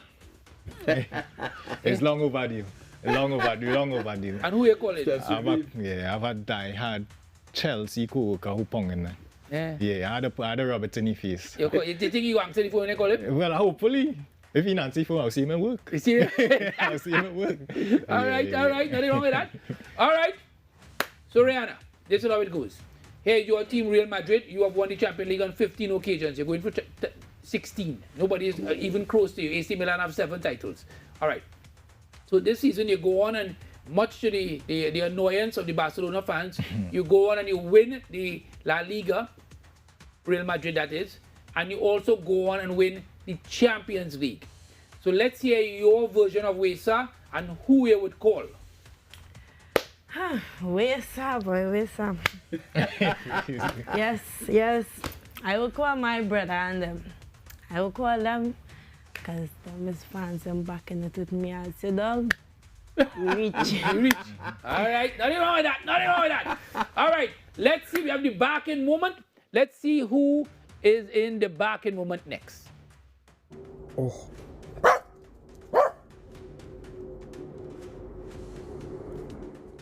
It's long overdue. Long overdue. And who you call it? I've had die-hard Chelsea co-worker who ponging that. Yeah, I had a rabbit in his face. You think you answer the phone when you call him? Well, hopefully. If he answers the phone, I'll see him at work. You see? I'll see him at work. All right. Nothing wrong with that. All right. So, Rihanna, this is how it goes. Here, your team, Real Madrid, you have won the Champions League on 15 occasions. You're going for 16. Nobody is even close to you. AC Milan have 7 titles. All right. So this season, you go on and much to the annoyance of the Barcelona fans, you go on and you win the La Liga, Real Madrid that is, and you also go on and win the Champions League. So let's hear your version of Wesa and who you would call. Wesa, boy, Wesa. Yes. I will call my brother and them. I will call them because them is fans and backing it with me. I'll say, dog, reach. All right, nothing wrong with that. All right, let's see. We have the back-end moment. Let's see who is in the back-end moment next. Oh.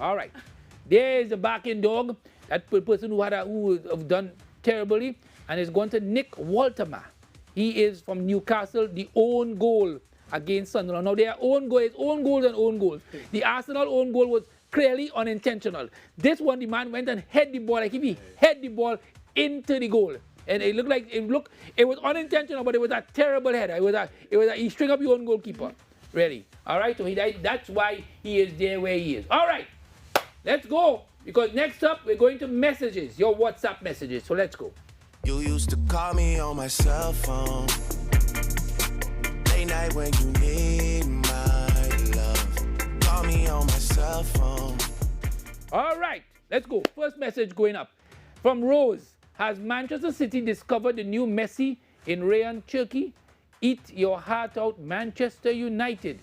All right, there is the back-end dog. That person who have done terribly, and is going to Nick Walterma. He is from Newcastle. The own goal against Sunderland. Now their own goals and own goals. The Arsenal own goal was clearly unintentional. This one, the man went and head the ball like if he head the ball into the goal. And it was unintentional, but it was a terrible header. He string up your own goalkeeper, really. All right, so that's why he is there where he is. All right, let's go, because next up we're going to messages, your WhatsApp messages. So let's go. You used to call me on my cell phone, late night when you need my love. Call me on my cell phone. All right, let's go. First message going up from Rose. Has Manchester City discovered the new Messi in Rayon, Turkey? Eat your heart out, Manchester United.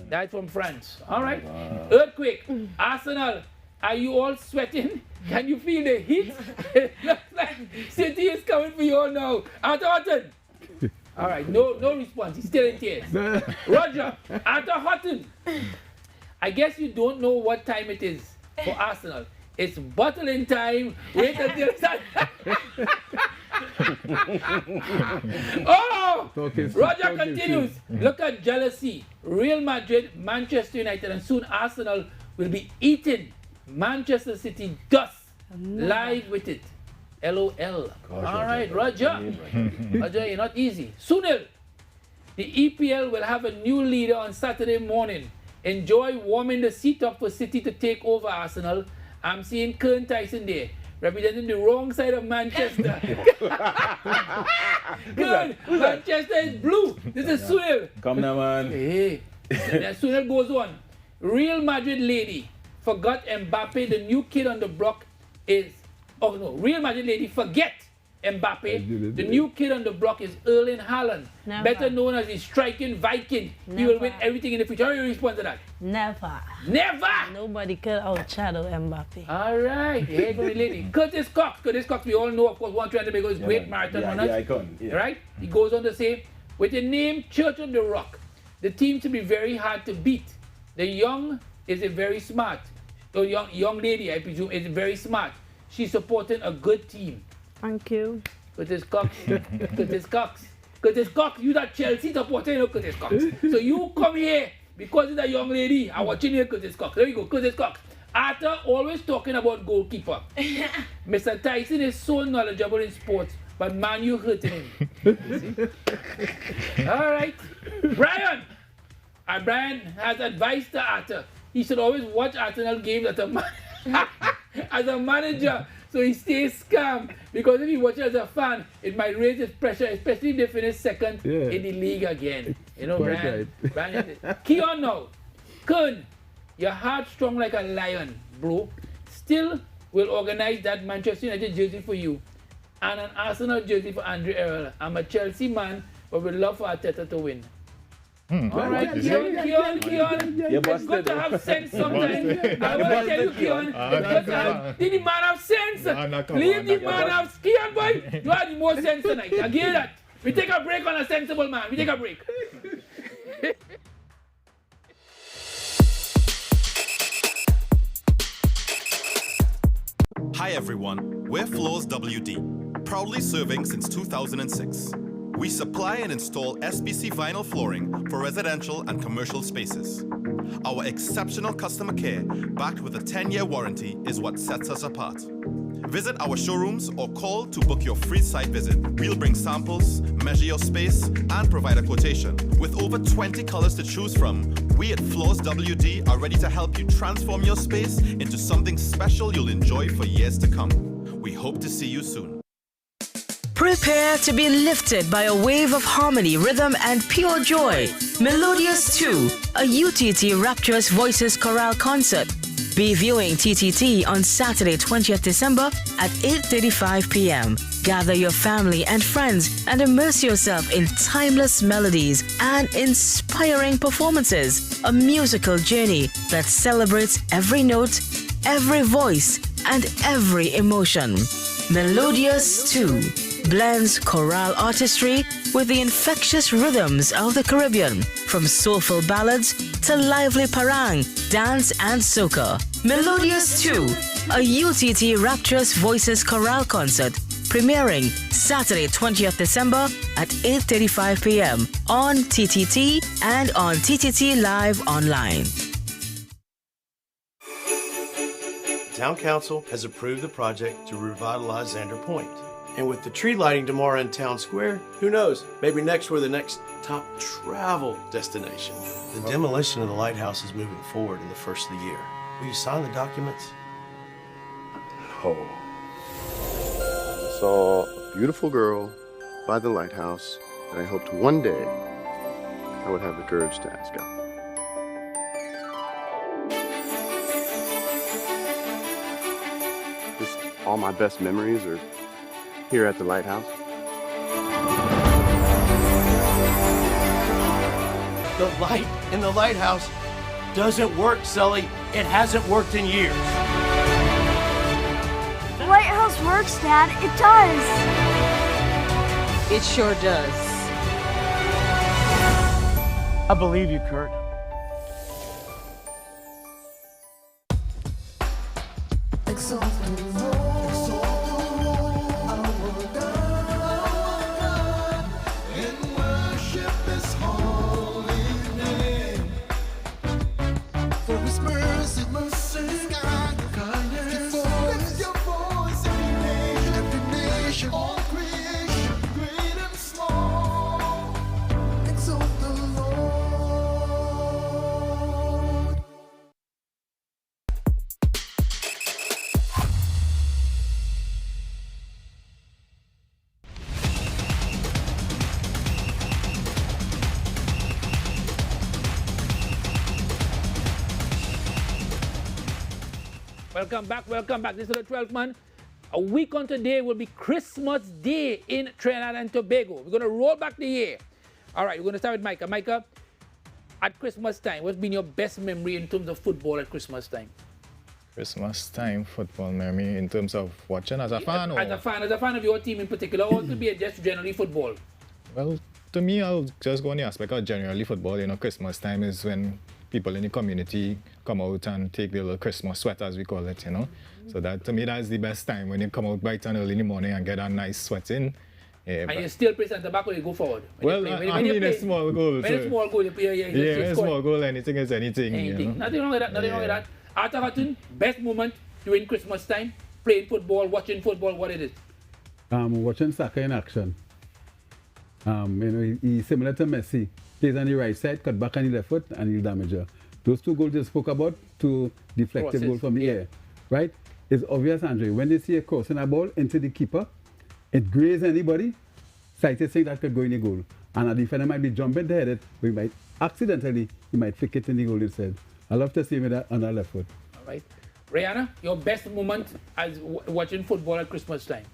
That's from France. All right. Earthquake. Arsenal. Are you all sweating? Can you feel the heat? It looks like City is coming for you all now. Arthur Hutton. All right. No response. He's still in tears. Roger. Arthur Hutton. I guess you don't know what time it is for Arsenal. It's bottling time. Wait until it's Oh! Roger continues. Look at jealousy. Real Madrid, Manchester United, and soon Arsenal will be eating Manchester City dust. Live with it. LOL. All right, Roger. Roger, you're not easy. Sunil. The EPL will have a new leader on Saturday morning. Enjoy warming the seat up for City to take over Arsenal. I'm seeing Kern Tyson there, representing the wrong side of Manchester. Kern, Manchester is blue. This is Sunil. Come now, man. Hey. Then Sunil goes on. Real Madrid lady forgot Mbappe. The new kid on the block is... Oh, no. Real Madrid lady forget Mbappe. The new kid on the block is Erling Haaland. Never. Better known as the striking Viking. He will win everything in the future. How do you respond to that? Never. Nobody could outshadow Mbappe. All right. Here goes the lady. Curtis Cox. Curtis Cox, we all know, of course, 120 because great marathon runners. Yeah, icon. Yeah. Right? He goes on to say, with the name Church on the Rock, the team to be very hard to beat. The young is a very smart. The young lady, I presume, is very smart. She's supporting a good team. Thank you. Curtis Cox. Curtis Cox. Curtis Cox, you that Chelsea supporter, you know Curtis Cox. So you come here because it's a young lady. I'm watching here, Curtis Cox. There you go, Curtis Cox. Arthur always talking about goalkeeper. Mr. Tyson is so knowledgeable in sports, but man, you hurting him. All right. Brian. Brian has advice to Arthur. He should always watch Arsenal games as a manager, so he stays calm. Because if he watches as a fan, it might raise his pressure, especially if they finish second in the league again. You know, Brian. Brian. Keon now. Kern, your heart strong like a lion, bro. Still will organize that Manchester United jersey for you and an Arsenal jersey for Andre Errol. I'm a Chelsea man, but would love for Arteta to win. All right, Keon. It's good to have sense sometimes. I want to tell you, Keon, did the man have sense? Leave the man have Keon, boy. You have the most sense tonight. I get that. We take a break on a sensible man. We take a break. Hi everyone, we're Floors WD, proudly serving since 2006. We supply and install SBC vinyl flooring for residential and commercial spaces. Our exceptional customer care, backed with a 10-year warranty, is what sets us apart. Visit our showrooms or call to book your free site visit. We'll bring samples, measure your space, and provide a quotation. With over 20 colors to choose from, we at Floors WD are ready to help you transform your space into something special you'll enjoy for years to come. We hope to see you soon. Prepare to be lifted by a wave of harmony, rhythm, and pure joy. Melodious 2, a UTT Rapturous Voices Chorale concert. Be viewing TTT on Saturday, 20th December at 8:35 p.m. Gather your family and friends and immerse yourself in timeless melodies and inspiring performances. A musical journey that celebrates every note, every voice, and every emotion. Melodious 2 blends chorale artistry with the infectious rhythms of the Caribbean, from soulful ballads to lively parang, dance, and soca. Melodious 2, a UTT Rapturous Voices Chorale concert, premiering Saturday, 20th December at 8:35 p.m. on TTT and on TTT Live Online. Town Council has approved the project to revitalize Xander Point. And with the tree lighting tomorrow in Town Square, who knows, maybe next we're the next top travel destination. The demolition of the lighthouse is moving forward in the first of the year. Will you sign the documents? Oh. I saw a beautiful girl by the lighthouse, and I hoped one day I would have the courage to ask out. Just all my best memories are here at the lighthouse. The light in the lighthouse doesn't work, Sully. It hasn't worked in years. The lighthouse works, Dad. It does. It sure does. I believe you, Kurt. Welcome back. This is the 12th man. A week on today will be Christmas Day in Trinidad and Tobago. We're going to roll back the year. All right, we're going to start with Micah. Micah, at Christmas time, what's been your best memory in terms of football at Christmas time? Christmas time football memory in terms of watching as a fan? As a fan of your team in particular, or it could be just generally football? Well, to me, I'll just go on the aspect of generally football. You know, Christmas time is when people in the community come out and take their little Christmas sweat, as we call it, you know. So that, to me, that's the best time, when you come out bright and early in the morning and get a nice sweat in. And you still play center back or you go forward? Well, I mean a small goal. When a small goal, you play, a small goal, anything is anything. You know? Nothing wrong with that, nothing wrong with that. Arthur Hutton, best moment during Christmas time, playing football, watching football, what it is? Watching soccer in action. You know, he's similar to Messi. Plays on the right side, cut back on the left foot, and he'll damage her. Those two goals you spoke about, two deflective goals from the air, right? It's obvious, Andre, when they see a crossing a ball into the keeper, it grazes anybody, scientists think that could go in the goal. And a defender might be jumping to head it, but he might accidentally, he might flick it in the goal instead. I love to see him with that on the left foot. All right. Rihanna, your best moment as watching football at Christmas time?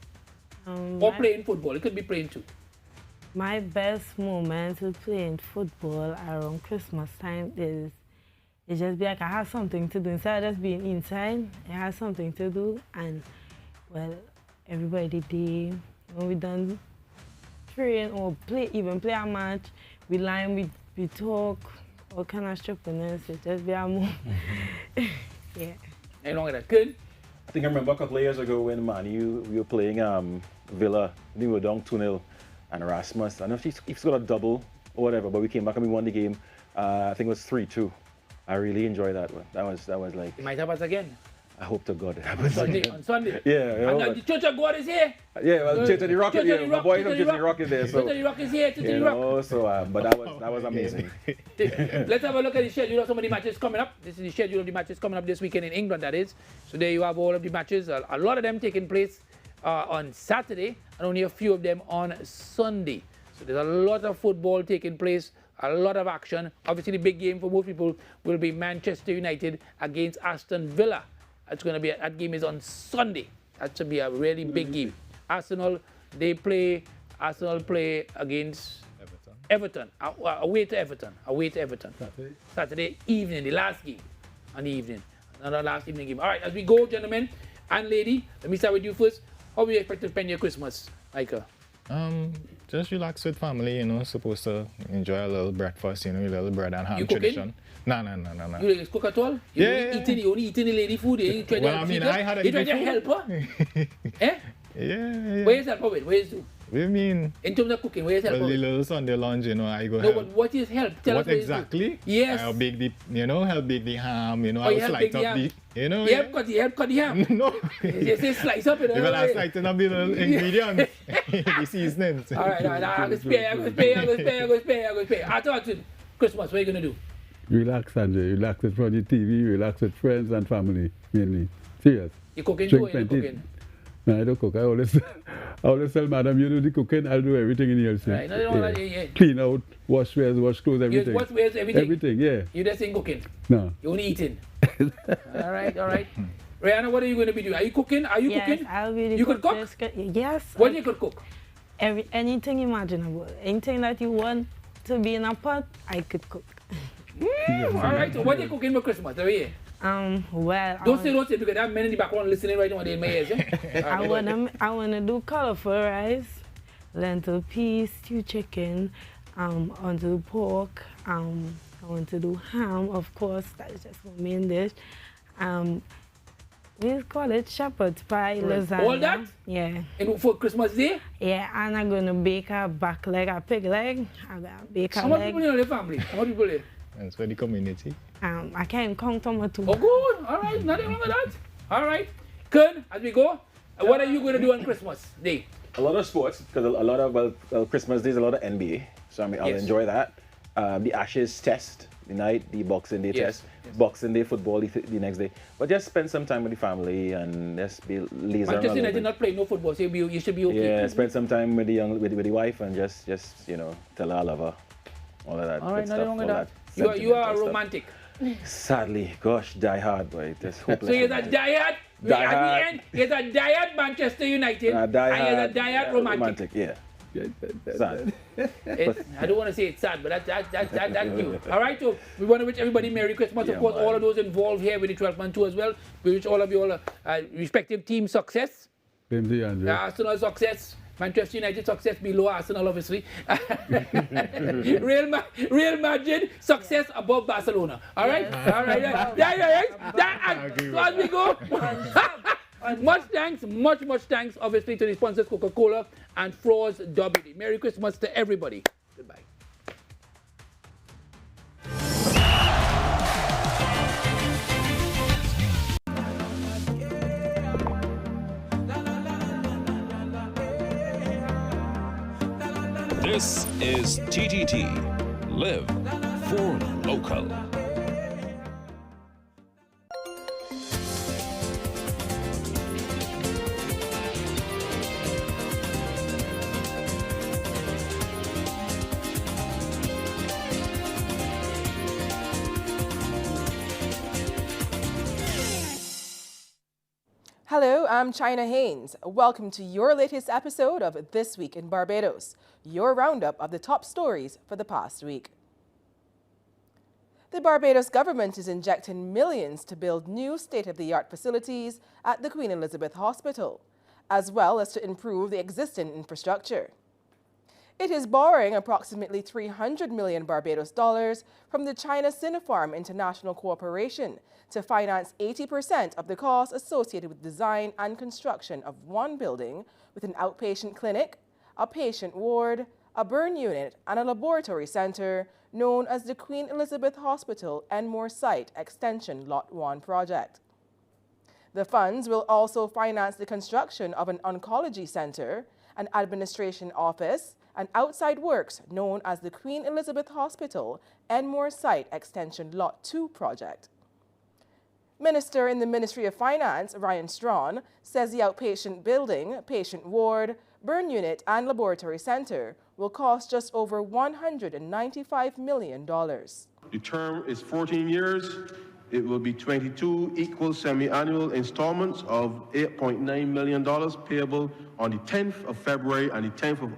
Or playing football, it could be playing too. My best moment with playing football around Christmas time is it just be like I have something to do. Instead of just being inside, I have something to do. And, well, everybody day, when we done train or even play a match, we line, we talk, all kind of stupidness. It just be a moment. Yeah. How long is that? Good? I think I remember a couple of years ago when we were playing Villa, we were down 2-0, and Erasmus, I don't know if he scored a double or whatever, but we came back and we won the game. I think it was 3-2. I really enjoyed that one. That was like... It might happen again. I hope to God it happens Sunday, again. on Sunday. Yeah. And the Church of God is here. Yeah, well, Church of the Rock is here. My boy from Church of the Rock is there. Church of the Rock is here. Church of the Rock. So, but that was amazing. Let's have a look at the schedule of some of the matches coming up. This is the schedule of the matches coming up this weekend in England, that is. So there you have all of the matches. A lot of them taking place on Saturday and only a few of them on Sunday. So there's a lot of football taking place, a lot of action. Obviously, the big game for most people will be Manchester United against Aston Villa. That game is on Sunday. That should be a really big game. Arsenal play against Everton. Away to Everton. Saturday evening, the last game on the evening. Another last evening game. All right, as we go, gentlemen and lady, let me start with you first. How do you expect to spend your Christmas, Michael? Just relax with family, supposed to enjoy a little breakfast, a little bread and ham You tradition. No. You don't cook at all? You only eating the lady food? You try I had you try to help her? Eh? Yeah. Where is help her with? Where is do? What do you mean? In terms of cooking, where is help her the with? little Sunday lunch, I go No, help. but what is help? Tell What us where exactly? Yes. I'll bake the, help bake the ham, you I'll help slice bake up the ham. the, Help cut the ham? No. You say slice up it. Even I slicing up the little ingredients, the seasonings. All right. I'm going to spare. After Christmas, what are you going to do? Relax, Sanjay. Relax in front of the TV, relax with friends and family, mainly. Serious. You cooking Drink too or you plenty. cooking? No, I don't cook. I always tell madam, you do the cooking, I'll do everything in here. Right. No, yeah. Clean out, wash wares, wash clothes, everything. You wash wares, everything? Everything, yeah. You just ain't cooking? No. You only eating? All right. Rihanna, what are you going to be doing? Are you cooking? Yes, I'll be the You could cook? Yes. What you could cook? Anything imaginable. Anything that you want to be in a pot, I could cook. All right. So what are you cooking for Christmas? Are you? Well, Don't say because there are men in the background listening right now in my ears. I wanna do colorful rice, lentil peas, stewed chicken, I want to do pork, I want to do ham, of course, that is just my main dish. We call it shepherd's pie, lasagna. All that? Yeah. And for Christmas Day? Yeah, and I'm gonna bake a back leg, a pig leg. I'm gonna bake a leg. How much people in your family? How much people there? That's for the community. I can't count on my two. Oh, good. All right. Nothing wrong with that. All right. Good. As we go, what are you going to do on Christmas Day? A lot of sports, because a lot of, Christmas Day is a lot of NBA. So I'll enjoy that. The Ashes test, the Boxing Day test. Boxing Day football the next day. But just spend some time with the family and just be lazy. Manchester United not play no football, so you should be okay. Yeah, spend some time with the wife and just tell her I love her. All of that. All right, nothing wrong with that. Stuff. You are a romantic. Sadly, gosh, die hard, boy. Just hopeless. So you're a diehard. At the end, you're a diehard Manchester United, and you're a diehard romantic. Yeah. Sad. I don't want to say it's sad, but that's you. All right, so we want to wish everybody Merry Christmas. Of course, all of those involved here with the 12-man tour as well. We wish all of you all respective team success. Same to you, Andrew. Arsenal success. Manchester United success below Arsenal, obviously. Real Madrid success above Barcelona. All right? Yes. All right. So as we go, much thanks, obviously, to the sponsors Coca-Cola and Floors WD. Merry Christmas to everybody. Goodbye. This is TTT. Live for local. Hello, I'm China Haynes. Welcome to your latest episode of This Week in Barbados, your roundup of the top stories for the past week. The Barbados government is injecting millions to build new state-of-the-art facilities at the Queen Elizabeth Hospital, as well as to improve the existing infrastructure. It is borrowing approximately 300 million Barbados dollars from the China Sinopharm International Corporation to finance 80% of the costs associated with design and construction of one building with an outpatient clinic, a patient ward, a burn unit, and a laboratory center known as the Queen Elizabeth Hospital Enmore Site Extension Lot 1 project. The funds will also finance the construction of an oncology center, an administration office, and outside works known as the Queen Elizabeth Hospital Enmore Site Extension Lot 2 project. Minister in the Ministry of Finance, Ryan Strawn, says the outpatient building, patient ward, burn unit, and laboratory center will cost just over $195 million. The term is 14 years. It will be 22 equal semi-annual installments of $8.9 million payable on the 10th of February and the 10th of